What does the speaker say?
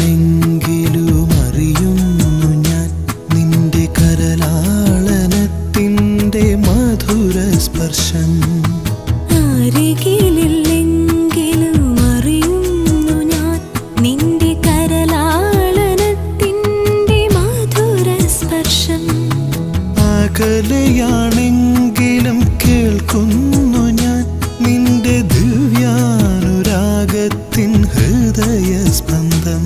അരികിലെങ്കിലും അറിയുന്നു ഞാൻ നിന്റെ കരലാളനത്തിൻ്റെ മധുര സ്പർശം. അരികിലെങ്കിലും അറിയുന്നു ഞാൻ നിന്റെ കരലാളനത്തിൻ്റെ മധുര സ്പർശം. അകലെയാണെങ്കിലും കേൾക്കുന്നു ഞാൻ നിന്റെ ദിവ്യാനുരാഗത്തിൻ ഹൃദയസ്പന്ദം.